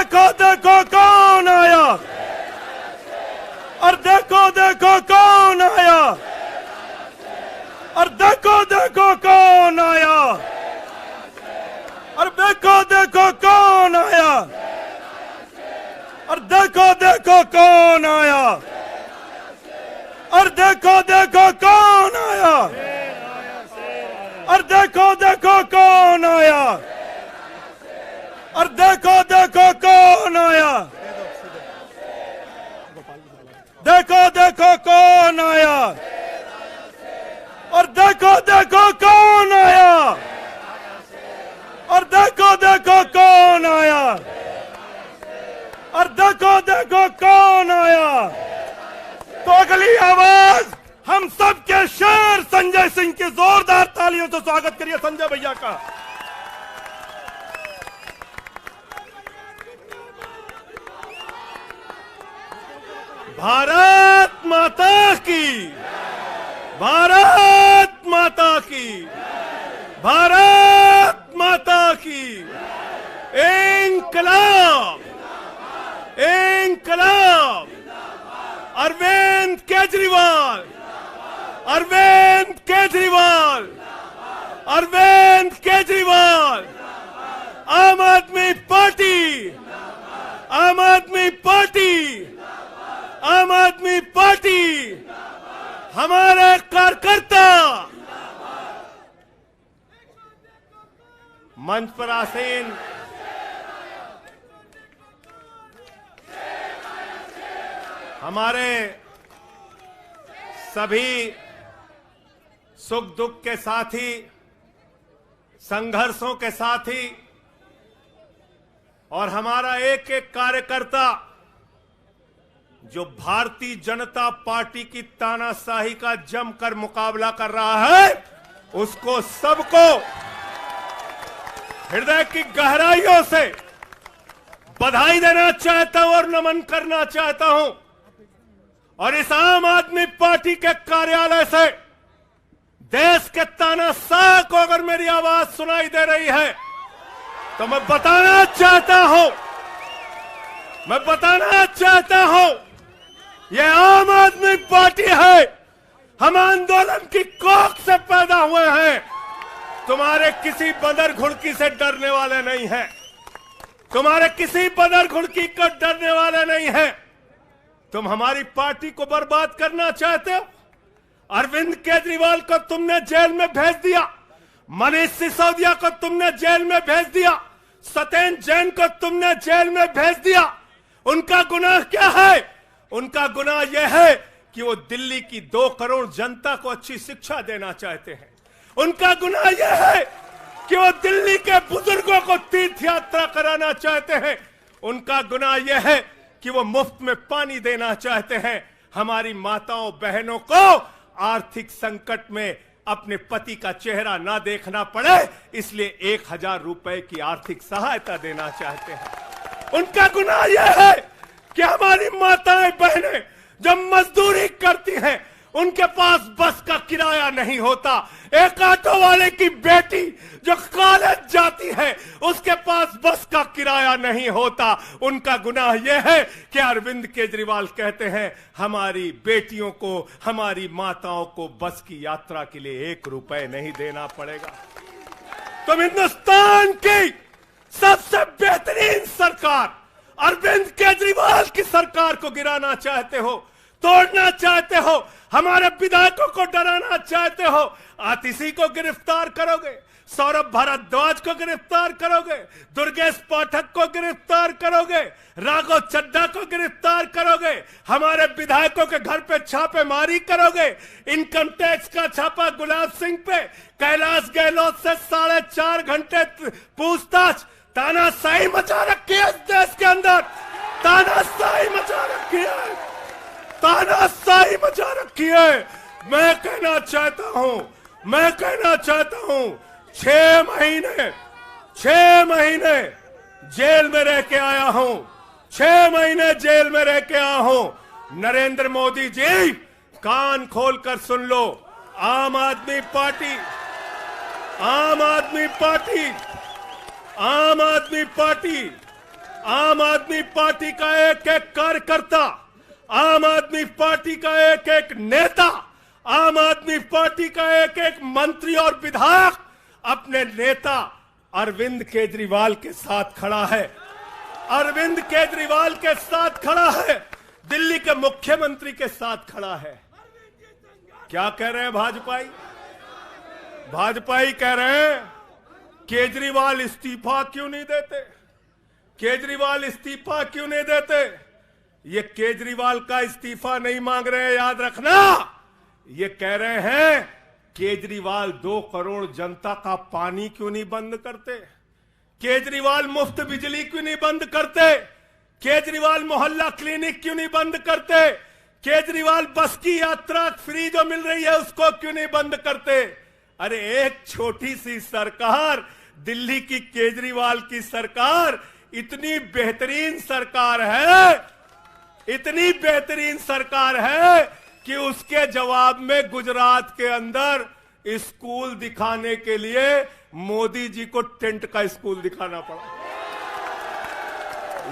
देखो देखो कौन आया, और देखो देखो कौन आया, और देखो देखो कौन आया, और देखो देखो कौन आया, और देखो देखो कौन आया, और देखो देखो कौन आया, और देखो देखो कौन आया, और देखो देखो कौन आया, देखो देखो कौन आया, और देखो देखो कौन आया, और देखो देखो कौन आया, और देखो देखो कौन आया। तो अगली आवाज हम सब के शेर संजय सिंह की जोरदार तालियों से स्वागत करिए संजय भैया का। भारत माता की, भारत माता की, भारत माता की। इंकलाब, इंकलाब। अरविंद केजरीवाल, अरविंद केजरीवाल, अरविंद केजरीवाल। आम आदमी पार्टी, आम आदमी पार्टी, आम आदमी पार्टी। हमारे कार्यकर्ता मंच पर आसीन हमारे सभी सुख दुख के साथी, संघर्षों के साथी, और हमारा एक एक कार्यकर्ता जो भारतीय जनता पार्टी की तानाशाही का जमकर मुकाबला कर रहा है, उसको सबको हृदय की गहराइयों से बधाई देना चाहता हूं और नमन करना चाहता हूं। और इस आम आदमी पार्टी के कार्यालय से देश के तानाशाह को अगर मेरी आवाज सुनाई दे रही है तो मैं बताना चाहता हूं यह आम आदमी पार्टी है। हम आंदोलन की कोख से पैदा हुए हैं। तुम्हारे किसी बंदर घुड़की से डरने वाले नहीं हैं। तुम्हारे किसी बंदर घुड़की को डरने वाले नहीं हैं। तुम हमारी पार्टी को बर्बाद करना चाहते हो। अरविंद केजरीवाल को तुमने जेल में भेज दिया, मनीष सिसोदिया को तुमने जेल में भेज दिया, सत्येंद्र जैन को तुमने जेल में भेज दिया। उनका गुनाह क्या है? उनका गुनाह यह है कि वो दिल्ली की 2 करोड़ जनता को अच्छी शिक्षा देना चाहते हैं। उनका गुनाह यह है कि वो दिल्ली के बुजुर्गों को तीर्थ यात्रा कराना चाहते हैं। उनका गुनाह यह है कि वो मुफ्त में पानी देना चाहते हैं। हमारी माताओं बहनों को आर्थिक संकट में अपने पति का चेहरा ना देखना पड़े, इसलिए 1000 रुपए की आर्थिक सहायता देना चाहते हैं। उनका गुनाह यह है कि हमारी माताएं बहनें जब मजदूरी करती हैं, उनके पास बस का किराया नहीं होता। एक ऑटो वाले की बेटी जो कॉलेज जाती है, उसके पास बस का किराया नहीं होता। उनका गुनाह यह है कि अरविंद केजरीवाल कहते हैं हमारी बेटियों को, हमारी माताओं को बस की यात्रा के लिए 1 रुपए नहीं देना पड़ेगा। तुम हिंदुस्तान की सबसे बेहतरीन सरकार अरविंद केजरीवाल की सरकार को गिराना चाहते हो, तोड़ना चाहते हो, हमारे विधायकों को डराना चाहते हो। आतिशी को गिरफ्तार करोगे, सौरभ भारद्वाज को गिरफ्तार करोगे, दुर्गेश पाठक को गिरफ्तार करोगे, राघव चड्ढा को गिरफ्तार करोगे, हमारे विधायकों के घर पे छापेमारी करोगे, इनकम टैक्स का छापा गुलाब सिंह पे, कैलाश गहलोत से 4.5 घंटे पूछताछ। तानाशाही मचा रखी है इस देश के अंदर, तानाशाही मचा रखी है, तानाशाही मचा रखी है। मैं कहना चाहता हूं 6 महीने जेल में रह के आया हूं, 6 महीने जेल में रह के आया हूं। नरेंद्र मोदी जी, कान खोलकर सुन लो। आम आदमी पार्टी, आम आदमी पार्टी, आम आदमी पार्टी आम आदमी पार्टी का एक एक कार्यकर्ता, आम आदमी पार्टी का एक एक नेता, आम आदमी पार्टी का एक एक मंत्री और विधायक अपने नेता अरविंद केजरीवाल के साथ खड़ा है। अरविंद केजरीवाल के साथ खड़ा है, दिल्ली के मुख्यमंत्री के साथ खड़ा है। क्या कह रहे हैं भाजपाई? भाजपाई कह रहे हैं केजरीवाल इस्तीफा क्यों नहीं देते, केजरीवाल इस्तीफा क्यों नहीं देते। ये केजरीवाल का इस्तीफा नहीं मांग रहे हैं, याद रखना। ये कह रहे हैं केजरीवाल 2 करोड़ जनता का पानी क्यों नहीं बंद करते, केजरीवाल मुफ्त बिजली क्यों नहीं बंद करते, केजरीवाल मोहल्ला क्लिनिक क्यों नहीं बंद करते, केजरीवाल बस की यात्रा फ्री जो मिल रही है उसको क्यों नहीं बंद करते। अरे एक छोटी सी सरकार, दिल्ली की केजरीवाल की सरकार इतनी बेहतरीन सरकार है, इतनी बेहतरीन सरकार है कि उसके जवाब में गुजरात के अंदर स्कूल दिखाने के लिए मोदी जी को टेंट का स्कूल दिखाना पड़ा।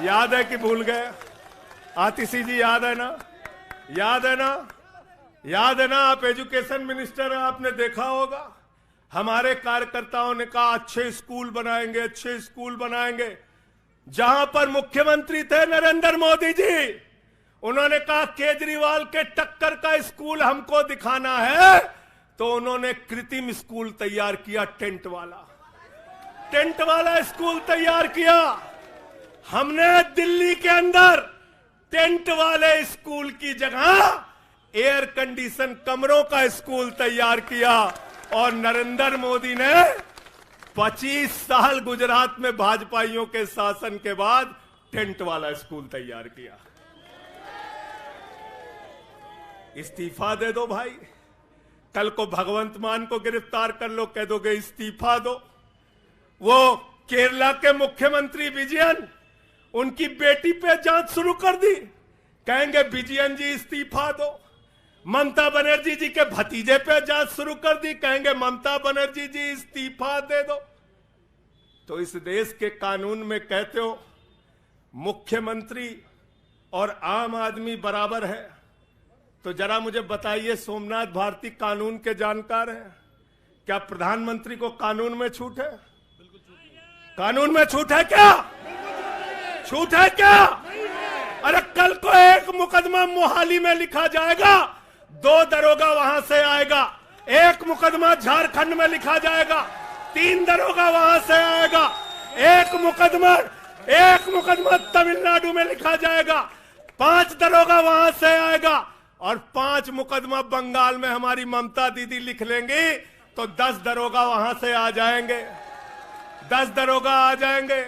याद है कि भूल गए? आतिशी जी याद है ना? याद है ना? याद है ना? आप एजुकेशन मिनिस्टर हैं, आपने देखा होगा हमारे कार्यकर्ताओं ने कहा अच्छे स्कूल बनाएंगे, अच्छे स्कूल बनाएंगे। जहां पर मुख्यमंत्री थे नरेंद्र मोदी जी, उन्होंने कहा केजरीवाल के टक्कर का स्कूल हमको दिखाना है, तो उन्होंने कृत्रिम स्कूल तैयार किया, टेंट वाला स्कूल तैयार किया। हमने दिल्ली के अंदर टेंट वाले स्कूल की जगह एयर कंडीशन कमरों का स्कूल तैयार किया। और नरेंद्र मोदी ने 25 साल गुजरात में भाजपाइयों के शासन के बाद टेंट वाला स्कूल तैयार किया। इस्तीफा दे दो भाई, कल को भगवंत मान को गिरफ्तार कर लो, कह दोगे इस्तीफा दो। वो केरला के मुख्यमंत्री विजयन, उनकी बेटी पे जांच शुरू कर दी, कहेंगे विजयन जी इस्तीफा दो। ममता बनर्जी जी के भतीजे पे जांच शुरू कर दी, कहेंगे ममता बनर्जी जी इस्तीफा दे दो। तो इस देश के कानून में कहते हो मुख्यमंत्री और आम आदमी बराबर है, तो जरा मुझे बताइए, सोमनाथ भारती कानून के जानकार हैं, क्या प्रधानमंत्री को कानून में छूट है? कानून में छूट है क्या? छूट है क्या? अरे कल को एक मुकदमा मोहाली में लिखा जाएगा, 2 दरोगा वहां से आएगा। एक मुकदमा झारखंड में लिखा जाएगा, 3 दरोगा वहां से आएगा। एक मुकदमा तमिलनाडु में लिखा जाएगा, 5 दरोगा वहां से आएगा। और 5 मुकदमा बंगाल में हमारी ममता दीदी लिख लेंगी, तो 10 दरोगा वहां से आ जाएंगे, 10 दरोगा आ जाएंगे।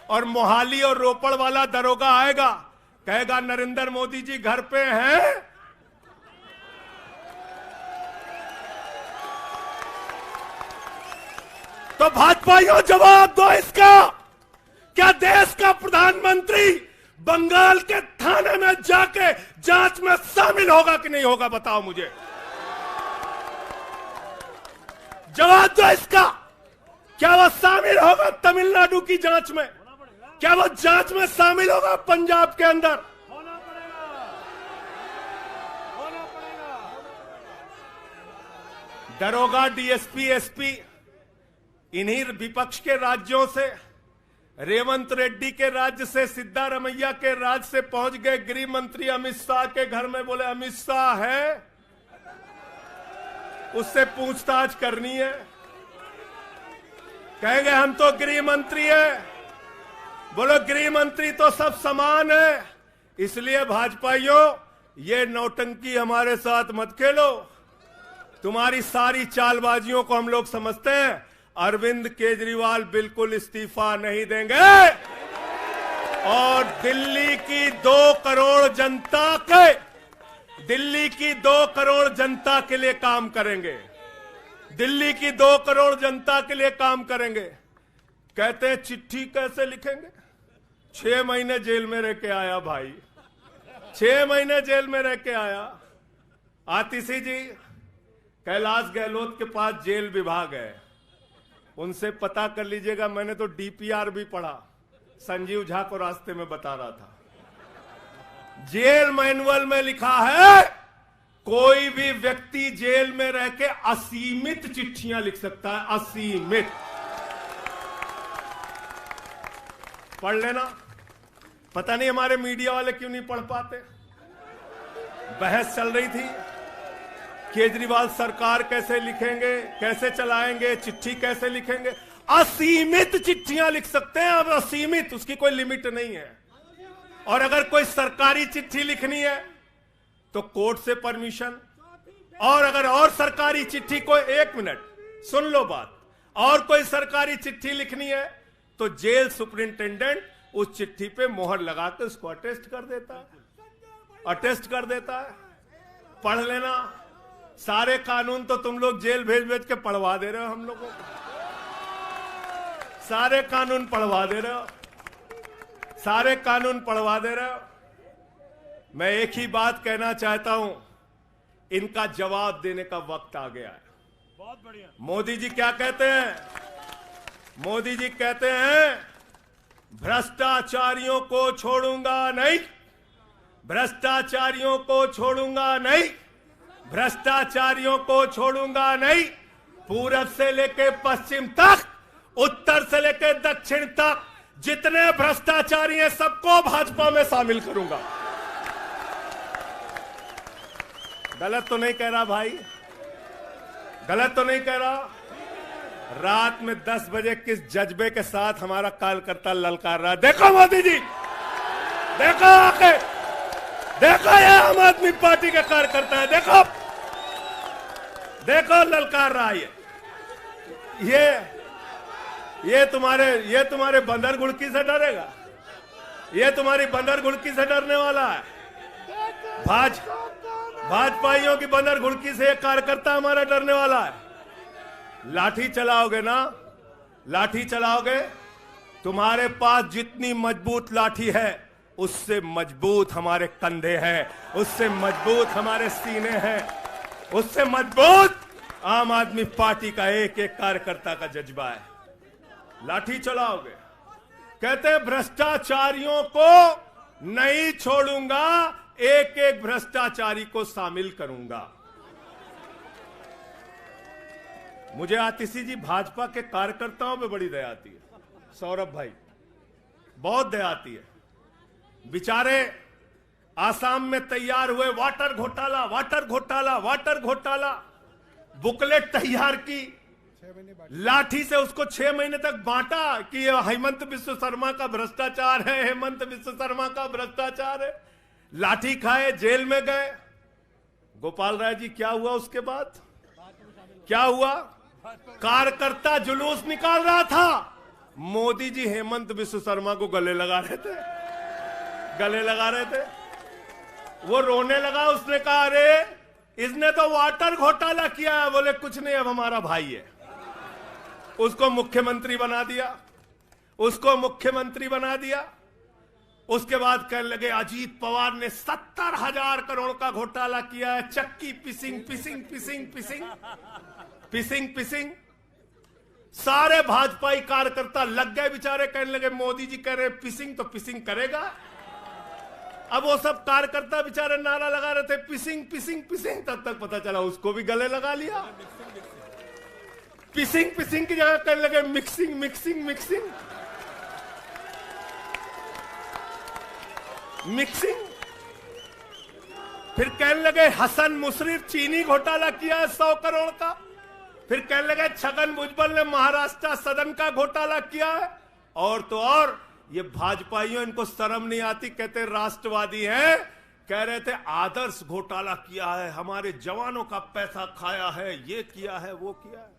और मोहाली और रोपड़ वाला दरोगा आएगा, कहेगा नरेंद्र मोदी जी घर पे हैं। तो भाजपाइयों जवाब दो इसका, क्या देश का प्रधानमंत्री बंगाल के थाने में जाके जांच में शामिल होगा कि नहीं होगा? बताओ मुझे, जवाब दो इसका। क्या वो शामिल होगा तमिलनाडु की जांच में? क्या वो जांच में शामिल होगा पंजाब के अंदर? दरोगा, डीएसपी, एसपी इन्हीं विपक्ष के राज्यों से, रेवंत रेड्डी के राज्य से, सिद्धारमैया के राज्य से पहुंच गए गृह मंत्री अमित शाह के घर में। बोले अमित शाह है, उससे पूछताछ करनी है। कहेंगे हम तो गृह मंत्री है। बोलो गृह मंत्री तो सब समान है। इसलिए भाजपाइयों, ये नौटंकी हमारे साथ मत खेलो। तुम्हारी सारी चालबाजियों को हम लोग समझते हैं। अरविंद केजरीवाल बिल्कुल इस्तीफा नहीं देंगे और दिल्ली की 2 करोड़ जनता के लिए काम करेंगे। दिल्ली की 2 करोड़ जनता के लिए काम करेंगे। कहते हैं चिट्ठी कैसे लिखेंगे? 6 महीने जेल में रह के आया भाई, 6 महीने जेल में रह के आया। आतिशी जी, कैलाश गहलोत के पास जेल विभाग है, उनसे पता कर लीजिएगा। मैंने तो डीपीआर भी पढ़ा, संजीव झा को रास्ते में बता रहा था, जेल मैनुअल में लिखा है कोई भी व्यक्ति जेल में रह के असीमित चिट्ठियां लिख सकता है, असीमित। पढ़ लेना। पता नहीं हमारे मीडिया वाले क्यों नहीं पढ़ पाते। बहस चल रही थी, केजरीवाल सरकार कैसे लिखेंगे, कैसे चलाएंगे, चिट्ठी कैसे लिखेंगे। असीमित चिट्ठियां लिख सकते हैं अब, असीमित, उसकी कोई लिमिट नहीं है। और अगर कोई सरकारी चिट्ठी लिखनी है तो कोर्ट से परमिशन, और अगर और सरकारी चिट्ठी को, 1 मिनट सुन लो बात, और कोई सरकारी चिट्ठी लिखनी है तो जेल सुपरिंटेंडेंट उस चिट्ठी पे मोहर लगा के उसको अटेस्ट कर देता है, अटेस्ट कर देता है। पढ़ लेना। सारे कानून तो तुम लोग जेल भेज भेज के पढ़वा दे रहे हो हम लोगों को, सारे कानून पढ़वा दे रहे हो, सारे कानून पढ़वा दे रहे हो। मैं एक ही बात कहना चाहता हूं, इनका जवाब देने का वक्त आ गया है। बहुत बढ़िया। मोदी जी क्या कहते हैं? मोदी जी कहते हैं भ्रष्टाचारियों को छोड़ूंगा नहीं, भ्रष्टाचारियों को छोड़ूंगा नहीं, भ्रष्टाचारियों को छोड़ूंगा नहीं। पूरब से लेके पश्चिम तक, उत्तर से लेके दक्षिण तक जितने भ्रष्टाचारी हैं सबको भाजपा में शामिल करूंगा। गलत तो नहीं कह रहा भाई? गलत तो नहीं कह रहा? रात में 10 बजे किस जज्बे के साथ हमारा कार्यकर्ता ललकार रहा है। देखो मोदी जी, देखो आके, देखो ये आम आदमी पार्टी के कार्यकर्ता है, देखो देखो ललकार रहा है। ये तुम्हारे बंदर गुड़की से डरेगा? ये तुम्हारी बंदर गुड़की से डरने वाला है? भाजपाइयों की बंदर गुड़की से एक कार्यकर्ता हमारा डरने वाला है? लाठी चलाओगे ना, लाठी चलाओगे। तुम्हारे पास जितनी मजबूत लाठी है उससे मजबूत हमारे कंधे हैं, उससे मजबूत हमारे सीने हैं, उससे मजबूत आम आदमी पार्टी का एक एक कार्यकर्ता का जज्बा है। लाठी चलाओगे। कहते हैं भ्रष्टाचारियों को नहीं छोड़ूंगा, एक एक भ्रष्टाचारी को शामिल करूंगा। मुझे आतिशी जी भाजपा के कार्यकर्ताओं पे बड़ी दया आती है, सौरभ भाई, बहुत दया आती है। बेचारे आसाम में तैयार हुए वाटर घोटाला, वाटर घोटाला, वाटर घोटाला, बुकलेट तैयार की, लाठी से उसको 6 महीने तक बांटा कि हेमंत बिस्व शर्मा का भ्रष्टाचार है, हेमंत बिस्व शर्मा का भ्रष्टाचार है। लाठी खाए, जेल में गए। गोपाल राय जी क्या हुआ उसके बाद? क्या हुआ? कार्यकर्ता जुलूस निकाल रहा था, मोदी जी हेमंत बिस्व शर्मा को गले लगा रहे थे, गले लगा रहे थे। वो रोने लगा, उसने कहा अरे इसने तो वाटर घोटाला किया है। बोले कुछ नहीं, अब हमारा भाई है। उसको मुख्यमंत्री बना दिया, उसको मुख्यमंत्री बना दिया। उसके बाद कहने लगे अजीत पवार ने 70,000 करोड़ का घोटाला किया है, चक्की पिसिंग पिसिंग पिसिंग पिसिंग पिसिंग पिसिंग। सारे भाजपाई कार्यकर्ता लग गए बेचारे, कहने लगे मोदी जी कह रहे पिसिंग तो पिसिंग करेगा। अब वो सब कार्यकर्ता बेचारे नारा लगा रहे थे पिसिंग पिसिंग पिसिंग, तब तक पता चला उसको भी गले लगा लिया। पिसिंग पिसिंग की जगह कहने लगे मिक्सिंग मिक्सिंग मिक्सिंग मिक्सिंग। फिर कहने लगे हसन मुशर्रफ चीनी घोटाला किया है 100 करोड़ का। फिर कहने लगे छगन भुजबल ने महाराष्ट्र सदन का घोटाला किया है। और तो और ये भाजपाइयों, इनको शर्म नहीं आती, कहते राष्ट्रवादी हैं, कह रहे थे आदर्श घोटाला किया है, हमारे जवानों का पैसा खाया है, ये किया है, वो किया है।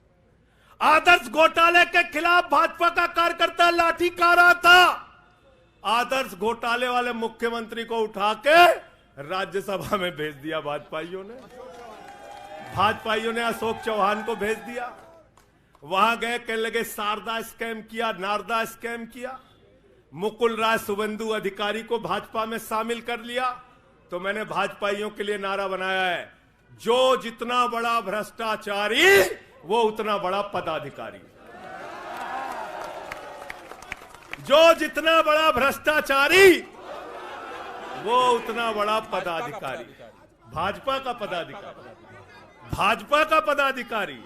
आदर्श घोटाले के खिलाफ भाजपा का कार्यकर्ता लाठी खा रहा था। आदर्श घोटाले वाले मुख्यमंत्री को उठा के राज्यसभा में भेज दिया भाजपाइयों ने। भाजपाइयों ने अशोक चौहान को भेज दिया। वहां गए, कहने लगे शारदा स्कैम किया, नारदा स्कैम किया। मुकुल राय शुभेंदु अधिकारी को भाजपा में शामिल कर लिया। तो मैंने भाजपाइयों के लिए नारा बनाया है, जो जितना बड़ा भ्रष्टाचारी वो उतना बड़ा पदाधिकारी। जो जितना बड़ा भ्रष्टाचारी वो उतना बड़ा पदाधिकारी। भाजपा का पदाधिकारी, भाजपा का पदाधिकारी।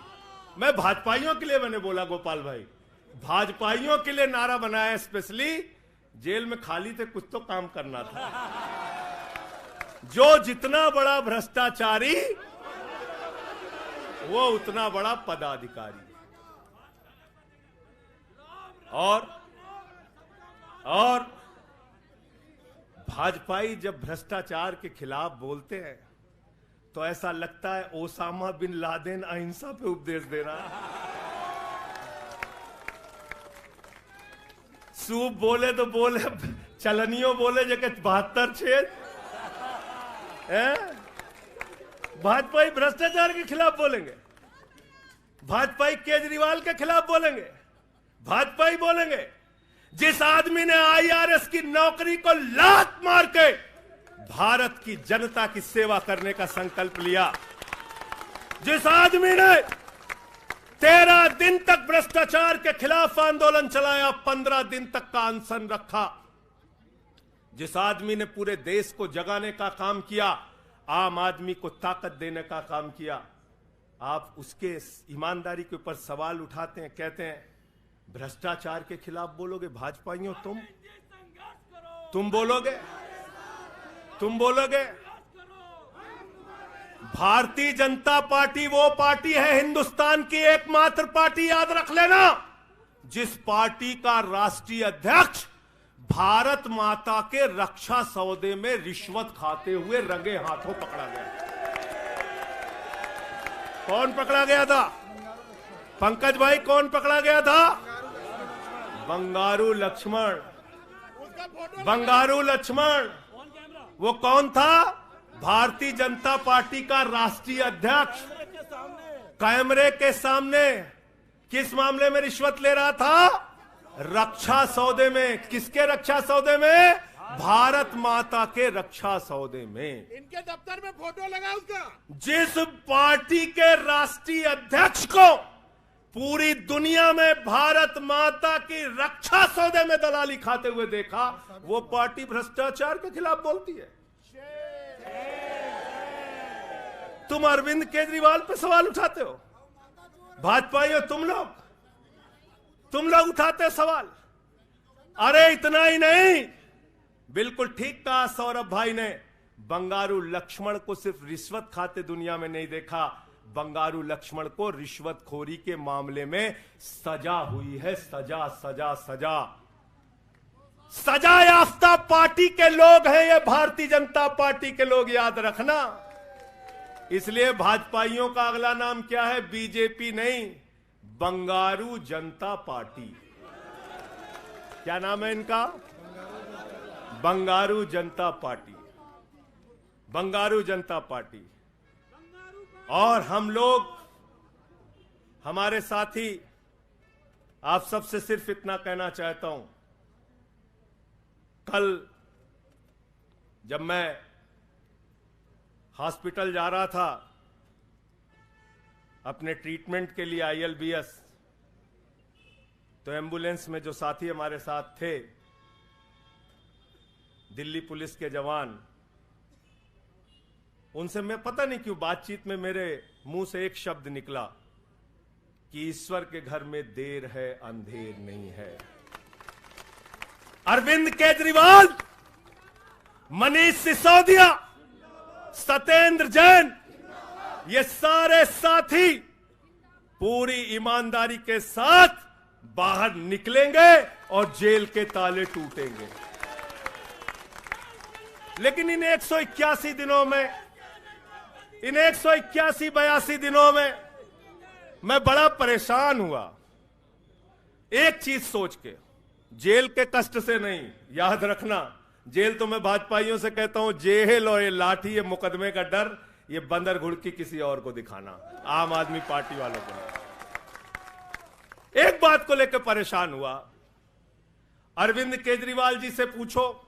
मैं भाजपाइयों के लिए मैंने बोला, गोपाल भाई, भाजपाइयों के लिए नारा बनाया स्पेशली। जेल में खाली थे, कुछ तो काम करना था। जो जितना बड़ा भ्रष्टाचारी वो उतना बड़ा पदाधिकारी। और भाजपाई जब भ्रष्टाचार के खिलाफ बोलते हैं तो ऐसा लगता है ओसामा बिन लादेन अहिंसा पे उपदेश दे रहा है। सूप बोले तो बोले, चलनियों बोले जगह 72 छेद। भाजपाई भ्रष्टाचार के खिलाफ बोलेंगे, भाजपाई केजरीवाल के खिलाफ बोलेंगे, भाजपाई बोलेंगे जिस आदमी ने आईआरएस की नौकरी को लात मार के भारत की जनता की सेवा करने का संकल्प लिया, जिस आदमी ने 13 दिन तक भ्रष्टाचार के खिलाफ आंदोलन चलाया, 15 दिन तक का अनशन रखा, जिस आदमी ने पूरे देश को जगाने का काम किया, आम आदमी को ताकत देने का काम किया, आप उसके ईमानदारी के ऊपर सवाल उठाते हैं, कहते हैं भ्रष्टाचार के खिलाफ बोलोगे। भाजपाइयों तुम बोलोगे, तुम बोलोगे। भारतीय जनता पार्टी वो पार्टी है, हिंदुस्तान की एकमात्र पार्टी, याद रख लेना, जिस पार्टी का राष्ट्रीय अध्यक्ष भारत माता के रक्षा सौदे में रिश्वत खाते हुए रंगे हाथों पकड़ा गया। कौन पकड़ा गया था? पंकज भाई, कौन पकड़ा गया था? बंगारू लक्ष्मण। बंगारू लक्ष्मण वो कौन था? भारतीय जनता पार्टी का राष्ट्रीय अध्यक्ष। कैमरे के सामने किस मामले में रिश्वत ले रहा था? रक्षा सौदे में। किसके रक्षा सौदे में? भारत माता के रक्षा सौदे में। इनके दफ्तर में फोटो लगा उसका। जिस पार्टी के राष्ट्रीय अध्यक्ष को पूरी दुनिया में भारत माता की रक्षा सौदे में दलाली खाते हुए देखा, वो पार्टी भ्रष्टाचार के खिलाफ बोलती है। तुम अरविंद केजरीवाल पे सवाल उठाते हो, भाजपाइयों तुम लोग उठाते हो सवाल। अरे इतना ही नहीं, बिल्कुल ठीक कहा सौरभ भाई ने, बंगारू लक्ष्मण को सिर्फ रिश्वत खाते दुनिया में नहीं देखा, बंगारू लक्ष्मण को रिश्वतखोरी के मामले में सजा हुई है। सजा सजा सजा सजा याफ्ता पार्टी के लोग हैं ये भारतीय जनता पार्टी के लोग, याद रखना। इसलिए भाजपाइयों का अगला नाम क्या है? बीजेपी नहीं, बंगारू जनता पार्टी। क्या नाम है इनका? बंगारू जनता पार्टी। बंगारू जनता पार्टी। और हम लोग, हमारे साथी, आप सबसे सिर्फ इतना कहना चाहता हूं, कल जब मैं हॉस्पिटल जा रहा था अपने ट्रीटमेंट के लिए ILBS, तो एम्बुलेंस में जो साथी हमारे साथ थे, दिल्ली पुलिस के जवान, उनसे मैं पता नहीं क्यों बातचीत में मेरे मुंह से एक शब्द निकला कि ईश्वर के घर में देर है अंधेर नहीं है। अरविंद केजरीवाल, मनीष सिसोदिया, सत्येंद्र जैन, ये सारे साथी पूरी ईमानदारी के साथ बाहर निकलेंगे और जेल के ताले टूटेंगे। लेकिन इन 181 दिनों में, इन 181-82 दिनों में मैं बड़ा परेशान हुआ एक चीज सोच के, जेल के कष्ट से नहीं, याद रखना, जेल तो मैं भाजपाइयों से कहता हूं, जेल और ये लाठी, ये मुकदमे का डर, ये बंदर घुड़की किसी और को दिखाना, आम आदमी पार्टी वालों को। एक बात को लेकर परेशान हुआ, अरविंद केजरीवाल जी से पूछो,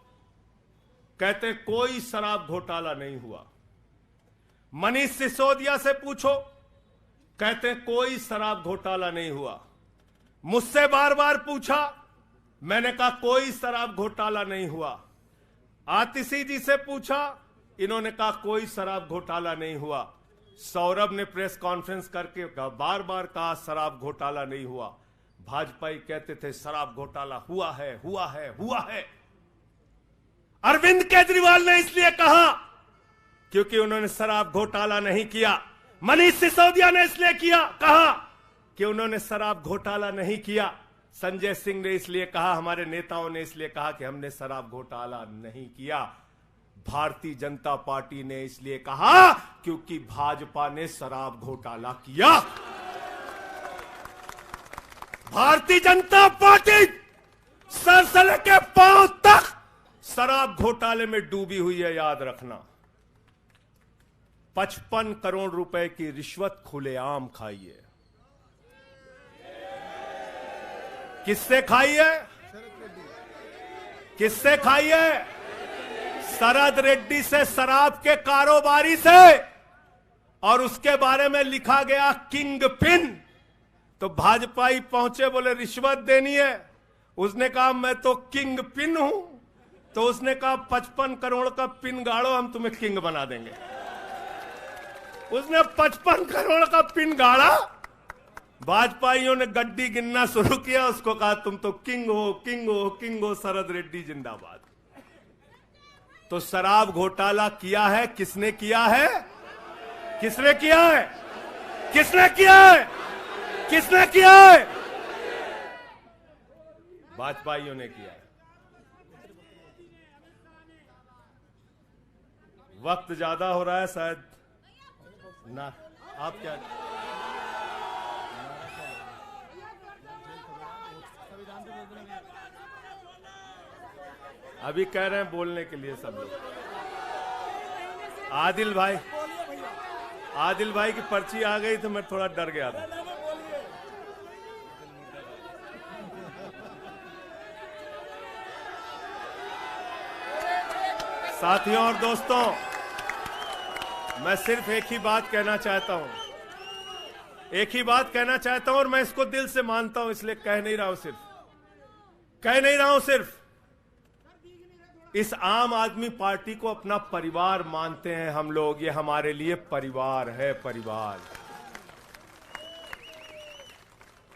कहते कोई शराब घोटाला नहीं हुआ। मनीष सिसोदिया से पूछो, कहते कोई शराब घोटाला नहीं हुआ। मुझसे बार बार पूछा, मैंने कहा कोई शराब घोटाला नहीं हुआ। आतिशी जी से पूछा, इन्होंने कहा कोई शराब घोटाला नहीं हुआ। सौरभ ने प्रेस कॉन्फ्रेंस करके बार बार कहा शराब घोटाला नहीं हुआ। भाजपाई कहते थे शराब घोटाला हुआ है, हुआ है, हुआ है। अरविंद केजरीवाल ने इसलिए कहा क्योंकि उन्होंने शराब घोटाला नहीं किया। मनीष सिसोदिया ने इसलिए कहा कि उन्होंने शराब घोटाला नहीं किया। संजय सिंह ने इसलिए कहा, हमारे नेताओं ने इसलिए कहा कि हमने शराब घोटाला नहीं किया। भारतीय जनता पार्टी ने इसलिए कहा क्योंकि भाजपा ने शराब घोटाला किया। भारतीय जनता पार्टी सर से लेकर पांव तक शराब घोटाले में डूबी हुई है, याद रखना। 55 करोड़ रुपए की रिश्वत खुलेआम खाई है। किससे खाई है? किससे खाई है? शरद रेड्डी से, शराब के कारोबारी से। और उसके बारे में लिखा गया किंग पिन। तो भाजपाई पहुंचे, बोले रिश्वत देनी है। उसने कहा मैं तो किंग पिन हूं। तो उसने कहा 55 करोड़ का पिन गाड़ो, हम तुम्हें किंग बना देंगे। उसने 55 करोड़ का पिन गाड़ा। भाजपाइयों ने गड्डी गिनना शुरू किया। उसको कहा तुम तो किंग हो, किंग हो, किंग हो, शरद रेड्डी जिंदाबाद। तो शराब घोटाला किया है, किसने किया है? किसने किया है? किसने किया है? किसने किया है? भाजपाइयों ने किया है। वक्त ज्यादा हो रहा है शायद ना, आप क्या? अभी कह रहे हैं बोलने के लिए सब लोग। आदिल भाई की पर्ची आ गई तो मैं थोड़ा डर गया था। साथियों और दोस्तों, मैं सिर्फ एक ही बात कहना चाहता हूं। एक ही बात कहना चाहता हूं और मैं इसको दिल से मानता हूं, इसलिए कह नहीं रहा हूं सिर्फ। इस आम आदमी पार्टी को अपना परिवार मानते हैं हम लोग। ये हमारे लिए परिवार है, परिवार।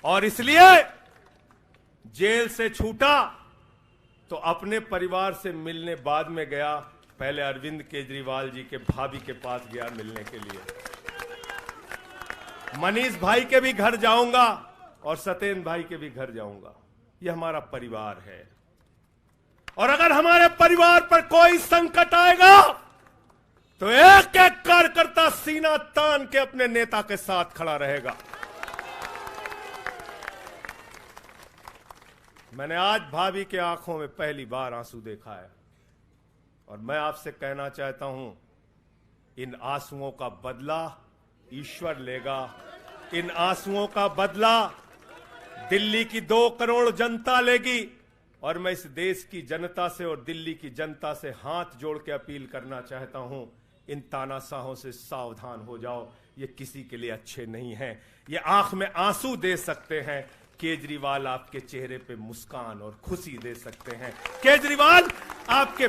और इसलिए जेल से छूटा तो अपने परिवार से मिलने बाद में गया। पहले अरविंद केजरीवाल जी के भाभी के पास गया मिलने के लिए। मनीष भाई के भी घर जाऊंगा और सत्येंद्र भाई के भी घर जाऊंगा। ये हमारा परिवार है। और अगर हमारे परिवार पर कोई संकट आएगा तो एक एक कार्यकर्ता सीना तान के अपने नेता के साथ खड़ा रहेगा। मैंने आज भाभी के आंखों में पहली बार आंसू देखा है और मैं आपसे कहना चाहता हूं, इन आंसुओं का बदला ईश्वर लेगा। इन आंसुओं का बदला दिल्ली की 2 करोड़ जनता लेगी। और मैं इस देश की जनता से और दिल्ली की जनता से हाथ जोड़ के अपील करना चाहता हूं, इन तानाशाहों से सावधान हो जाओ। ये किसी के लिए अच्छे नहीं हैं। ये आंख में आंसू दे सकते हैं, केजरीवाल आपके चेहरे पे मुस्कान और खुशी दे सकते हैं। केजरीवाल आपके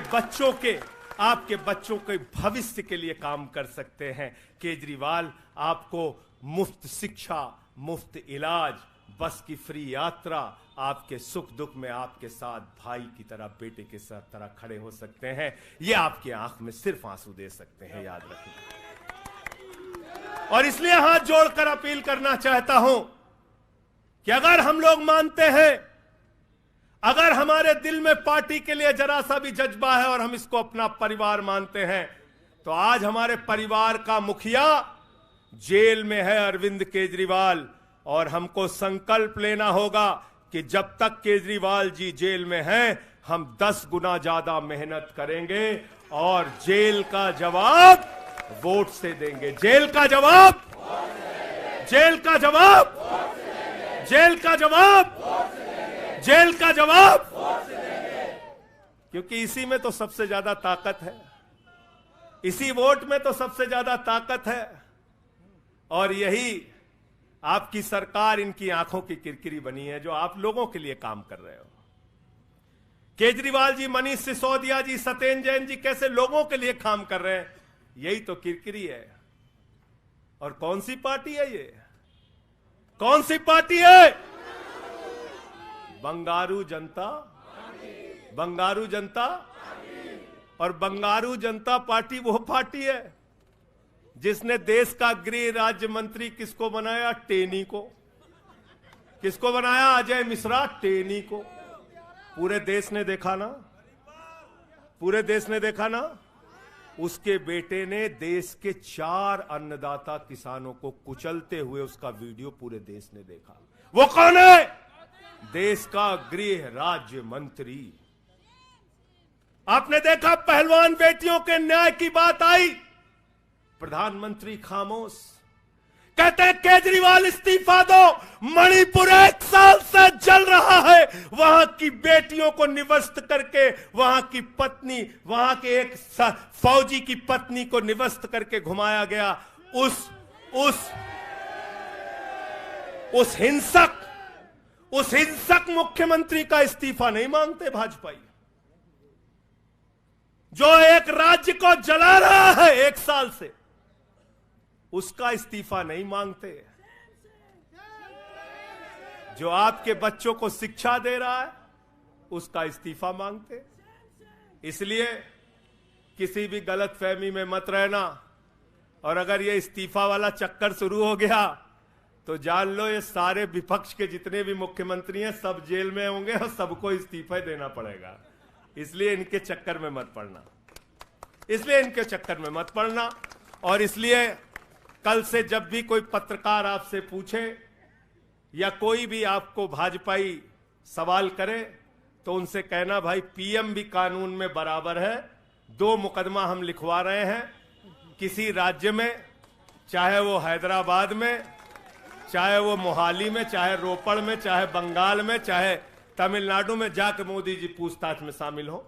बच्चों के भविष्य के लिए काम कर सकते हैं। केजरीवाल आपको मुफ्त शिक्षा, मुफ्त इलाज, बस की फ्री यात्रा, आपके सुख दुख में आपके साथ भाई की तरह, बेटे के साथ तरह खड़े हो सकते हैं। ये आपकी आंख में सिर्फ आंसू दे सकते हैं, याद रखना। और इसलिए हाथ जोड़कर अपील करना चाहता हूं कि अगर हम लोग मानते हैं, अगर हमारे दिल में पार्टी के लिए जरा सा भी जज्बा है और हम इसको अपना परिवार मानते हैं, तो आज हमारे परिवार का मुखिया जेल में है, अरविंद केजरीवाल। और हमको संकल्प लेना होगा कि जब तक केजरीवाल जी जेल में हैं, हम 10 गुना ज्यादा मेहनत करेंगे और जेल का जवाब वोट से देंगे। जेल का जवाब क्योंकि इसी में तो सबसे ज्यादा ताकत है, इसी वोट में तो सबसे ज्यादा ताकत है। और यही आपकी सरकार इनकी आंखों की किरकिरी बनी है, जो आप लोगों के लिए काम कर रहे हो। केजरीवाल जी, मनीष सिसोदिया जी, सत्येंद्र जैन जी कैसे लोगों के लिए काम कर रहे हैं, यही तो किरकिरी है। और कौन सी पार्टी है ये? कौन सी पार्टी है? बंगारू जनता, बंगारू जनता। और बंगारू जनता पार्टी वो पार्टी है जिसने देश का गृह राज्य मंत्री किसको बनाया? टेनी को। किसको बनाया? अजय मिश्रा टेनी को। पूरे देश ने देखा ना, पूरे देश ने देखा ना। उसके बेटे ने देश के 4 अन्नदाता किसानों को कुचलते हुए उसका वीडियो पूरे देश ने देखा। वो कौन है? देश का गृह राज्य मंत्री। आपने देखा पहलवान बेटियों के न्याय की बात आई, प्रधानमंत्री खामोश। कहते हैं केजरीवाल इस्तीफा दो, मणिपुर 1 साल से जल रहा है, वहां की बेटियों को निवस्त करके, वहां की पत्नी, वहां के एक फौजी की पत्नी को निवस्त करके घुमाया गया। उस हिंसक मुख्यमंत्री का इस्तीफा नहीं मांगते भाजपाई, जो एक राज्य को जला रहा है 1 साल से, उसका इस्तीफा नहीं मांगते। जो आपके बच्चों को शिक्षा दे रहा है उसका इस्तीफा मांगते। इसलिए किसी भी गलतफहमी में मत रहना। और अगर ये इस्तीफा वाला चक्कर शुरू हो गया तो जान लो ये सारे विपक्ष के जितने भी मुख्यमंत्री हैं सब जेल में होंगे और सबको इस्तीफा देना पड़ेगा। इसलिए इनके चक्कर में मत पड़ना, इसलिए इनके चक्कर में मत पड़ना। और इसलिए कल से जब भी कोई पत्रकार आपसे पूछे या कोई भी आपको भाजपाई सवाल करे तो उनसे कहना, भाई पीएम भी कानून में बराबर है। 2 मुकदमा हम लिखवा रहे हैं किसी राज्य में, चाहे वो हैदराबाद में, चाहे वो मोहाली में, चाहे रोपड़ में, चाहे बंगाल में, चाहे तमिलनाडु में, जाकर मोदी जी पूछताछ में शामिल हो।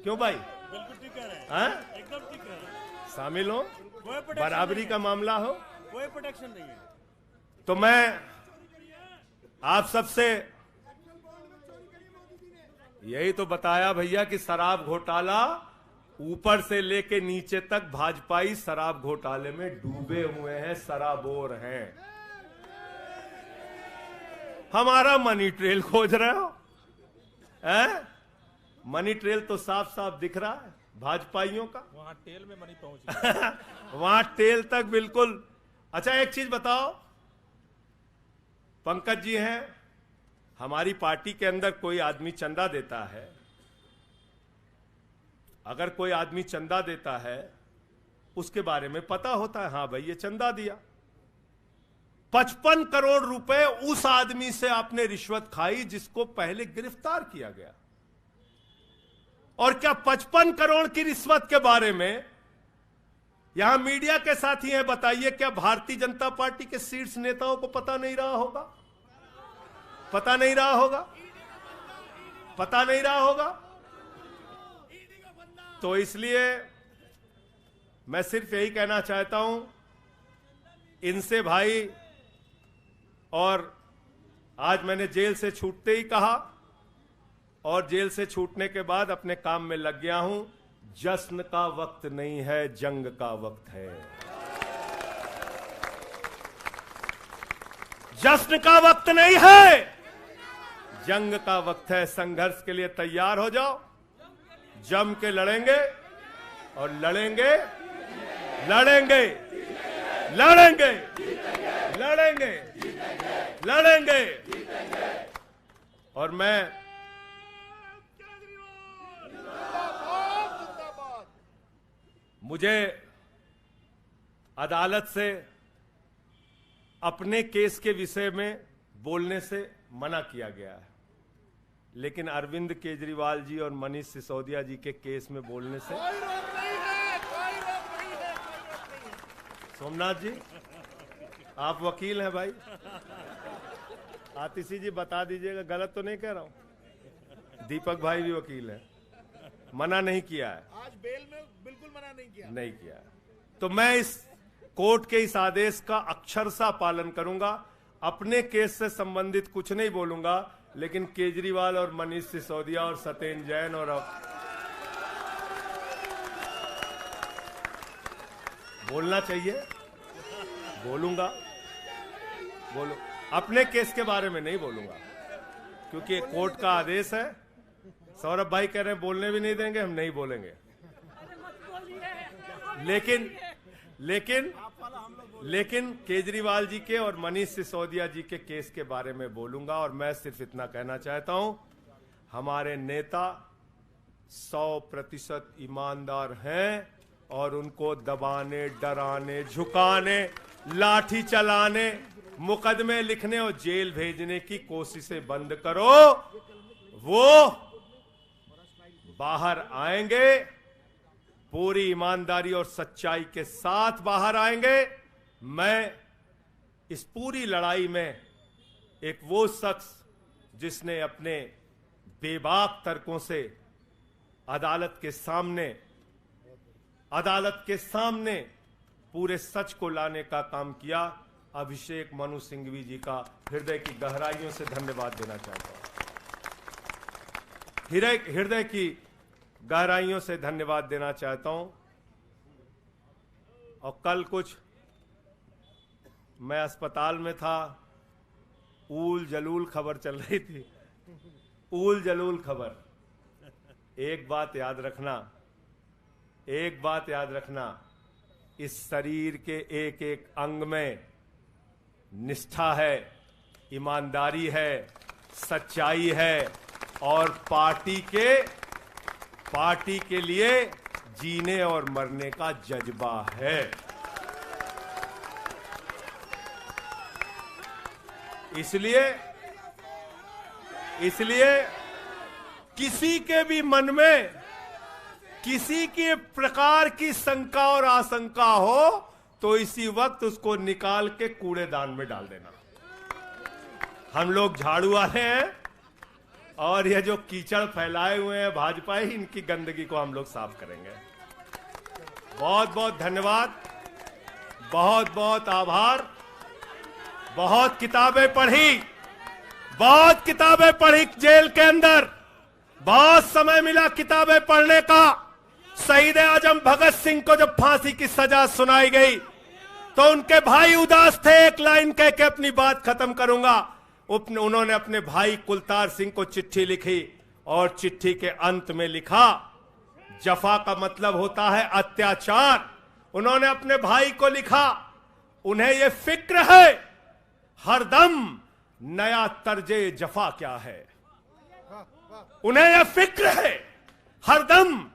क्यों भाई? बिल्कुल ठीक कह रहे हैं, एकदम ठीक कह रहे हैं। शामिल हो, बराबरी का मामला हो, कोई प्रोटेक्शन नहीं है। तो मैं आप सबसे यही तो बताया भैया कि शराब घोटाला ऊपर से लेके नीचे तक भाजपाई शराब घोटाले में डूबे हुए हैं, सराबोर हैं। हमारा मनी ट्रेल खोज रहे हो? मनी ट्रेल तो साफ साफ दिख रहा है भाजपाइयों का। वहां टेल में मनी पहुंच वहां टेल तक बिल्कुल। अच्छा एक चीज बताओ, पंकज जी हैं, हमारी पार्टी के अंदर कोई आदमी चंदा देता है, अगर कोई आदमी चंदा देता है उसके बारे में पता होता है, हाँ भाई ये चंदा दिया। 55 करोड़ रुपए उस आदमी से आपने रिश्वत खाई जिसको पहले गिरफ्तार किया गया। और क्या 55 करोड़ की रिश्वत के बारे में यहां मीडिया के साथी हैं, बताइए क्या भारतीय जनता पार्टी के शीर्ष नेताओं को पता नहीं रहा होगा? पता नहीं रहा होगा? पता नहीं रहा होगा? तो इसलिए मैं सिर्फ यही कहना चाहता हूं इनसे भाई, और आज मैंने जेल से छूटते ही कहा और जेल से छूटने के बाद अपने काम में लग गया हूं। जश्न का वक्त नहीं है, जंग का वक्त है। जश्न का वक्त नहीं है, जंग का वक्त है। संघर्ष के लिए तैयार हो जाओ, जम के लड़ेंगे और लड़ेंगे, लड़ेंगे, लड़ेंगे, लड़ेंगे, लड़ेंगे। और मैं मुझे अदालत से अपने केस के विषय में बोलने से मना किया गया है, लेकिन अरविंद केजरीवाल जी और मनीष सिसोदिया जी के केस में बोलने से कोई रोक नहीं है, कोई रोक नहीं है, कोई रोक नहीं है। सोमनाथ जी आप वकील हैं भाई, आतिशी जी बता दीजिएगा, गलत तो नहीं कह रहा हूं। दीपक भाई भी वकील हैं, मना नहीं किया है, आज बेल में बिल्कुल मना नहीं किया, नहीं किया है। तो मैं इस कोर्ट के इस आदेश का अक्षरशः पालन करूंगा। अपने केस से संबंधित कुछ नहीं बोलूंगा, लेकिन केजरीवाल और मनीष सिसोदिया और सत्येंद्र जैन और बोलना चाहिए, बोलूंगा, बोलो। अपने केस के बारे में नहीं बोलूंगा क्योंकि कोर्ट का आदेश है। सौरभ भाई कह रहे हैं बोलने भी नहीं देंगे, हम नहीं बोलेंगे। लेकिन केजरीवाल जी के और मनीष सिसोदिया जी के केस के बारे में बोलूंगा। और मैं सिर्फ इतना कहना चाहता हूं, हमारे नेता 100% ईमानदार हैं और उनको दबाने, डराने, झुकाने, लाठी चलाने, मुकदमे लिखने और जेल भेजने की कोशिशें बंद करो। वो बाहर आएंगे, पूरी ईमानदारी और सच्चाई के साथ बाहर आएंगे। मैं इस पूरी लड़ाई में एक वो शख्स जिसने अपने बेबाक तर्कों से अदालत के सामने पूरे सच को लाने का काम किया, अभिषेक मनु सिंघवी जी का हृदय की गहराइयों से धन्यवाद देना चाहता हूं। हृदय की गहराइयों से धन्यवाद देना चाहता हूं। और कल कुछ मैं अस्पताल में था, ऊल जलूल खबर चल रही थी, ऊल जलूल खबर। एक बात याद रखना, इस शरीर के एक एक अंग में निष्ठा है, ईमानदारी है, सच्चाई है और पार्टी के लिए जीने और मरने का जज्बा है। इसलिए किसी के भी मन में किसी के प्रकार की शंका और आशंका हो तो इसी वक्त उसको निकाल के कूड़ेदान में डाल देना। हम लोग झाड़ू वाले हैं और ये जो कीचड़ फैलाए हुए हैं भाजपा ही, इनकी गंदगी को हम लोग साफ करेंगे। बहुत बहुत धन्यवाद, बहुत बहुत आभार। बहुत किताबें पढ़ी जेल के अंदर, बहुत समय मिला किताबें पढ़ने का। शहीद आजम भगत सिंह को जब फांसी की सजा सुनाई गई तो उनके भाई उदास थे। एक लाइन कह के अपनी बात खत्म करूंगा। उन्होंने अपने भाई कुलतार सिंह को चिट्ठी लिखी और चिट्ठी के अंत में लिखा, जफा का मतलब होता है अत्याचार। उन्होंने अपने भाई को लिखा, उन्हें यह फिक्र है हरदम नया तर्जे जफा क्या है। उन्हें यह फिक्र है हरदम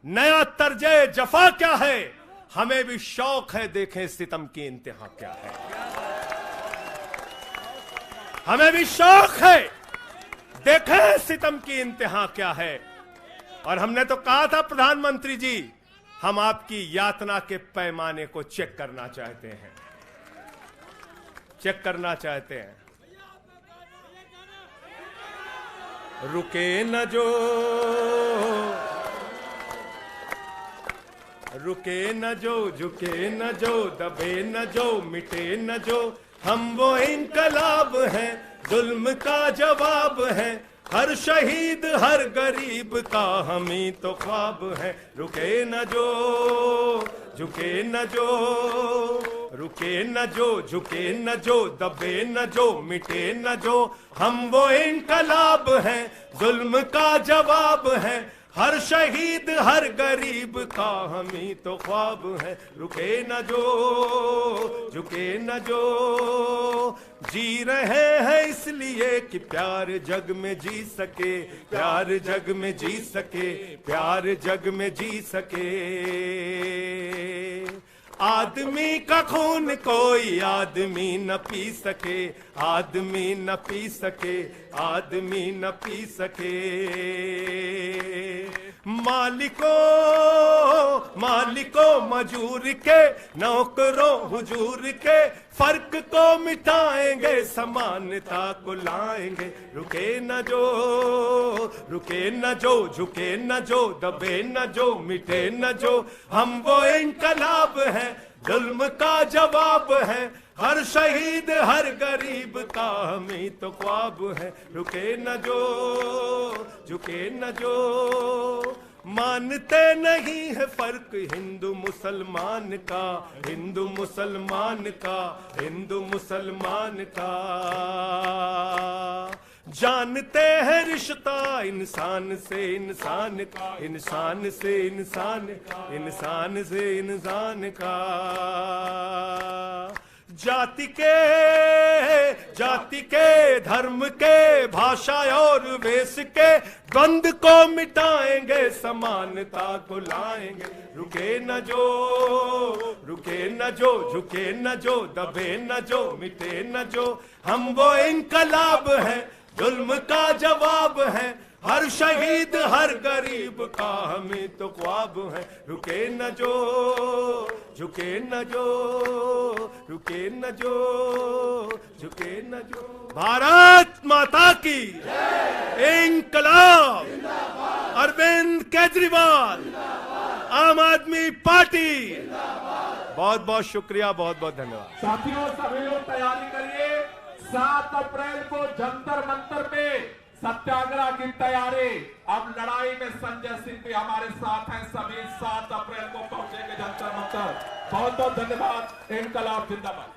नया तर्जे जफा क्या है। हमें भी शौक है देखें सितम की इंतहा क्या है। हमें भी शौक है देखें सितम की इंतहा क्या है। और हमने तो कहा था प्रधानमंत्री जी, हम आपकी यातना के पैमाने को चेक करना चाहते हैं, रुके न जो, झुके न जो, दबे न जो, मिटे न जो, हम वो इनकलाब हैं, जुल्म का जवाब है। हर शहीद हर गरीब का हम ही तो ख्वाब है। रुके न जो, झुके न जो, रुके न जो, झुके न जो, दबे न जो, मिटे न जो, हम वो इनकलाब हैं, जुल्म का जवाब है। हर शहीद हर गरीब का हम ही तो ख्वाब है। रुके न जो, झुके न जो, जी रहे हैं इसलिए कि प्यार जग में जी सके, प्यार जग में जी सके, प्यार जग में जी सके। आदमी का खून कोई आदमी न पी सके, आदमी न पी सके, आदमी न पी सके। मालिकों मजूर के, नौकरों हुजूर के, फर्क को मिटाएंगे, समानता को लाएंगे। रुके न जो, रुके न जो, झुके न जो, दबे न जो, मिटे न जो, हम वो इनकलाब हैं, जुल्म का जवाब है। हर शहीद हर गरीब का हमें तो ख्वाब है, रुके न जो झुके न जो। मानते नहीं है फर्क हिंदू मुसलमान का, हिंदू मुसलमान का, हिंदू मुसलमान का। जानते हैं रिश्ता इंसान से इंसान का, इंसान से इंसान, इंसान से इंसान का। जाति के धर्म के भाषा और वेश के द्वंद को मिटाएंगे, समानता को लाएंगे। रुके न जो रुके न जो, झुके न जो, दबे न जो, मिटे न जो। हम वो इनकलाब है, जुल्म का जवाब है। हर शहीद हर गरीब का हमें तो ख्वाब है, रुके न जो झुके न जो, रुके न जो झुके न जो। भारत माता की इंकलाब, अरविंद केजरीवाल, आम आदमी पार्टी। बहुत बहुत शुक्रिया, बहुत बहुत धन्यवाद। साथियों सभी लोग तैयारी करिए, 7 अप्रैल को जंतर मंतर पे सत्याग्रह की तैयारी। अब लड़ाई में संजय सिंह भी हमारे साथ हैं, सभी 7 अप्रैल को पहुंचेंगे जंतर मंतर। बहुत बहुत धन्यवाद। इंकलाब जिंदाबाद।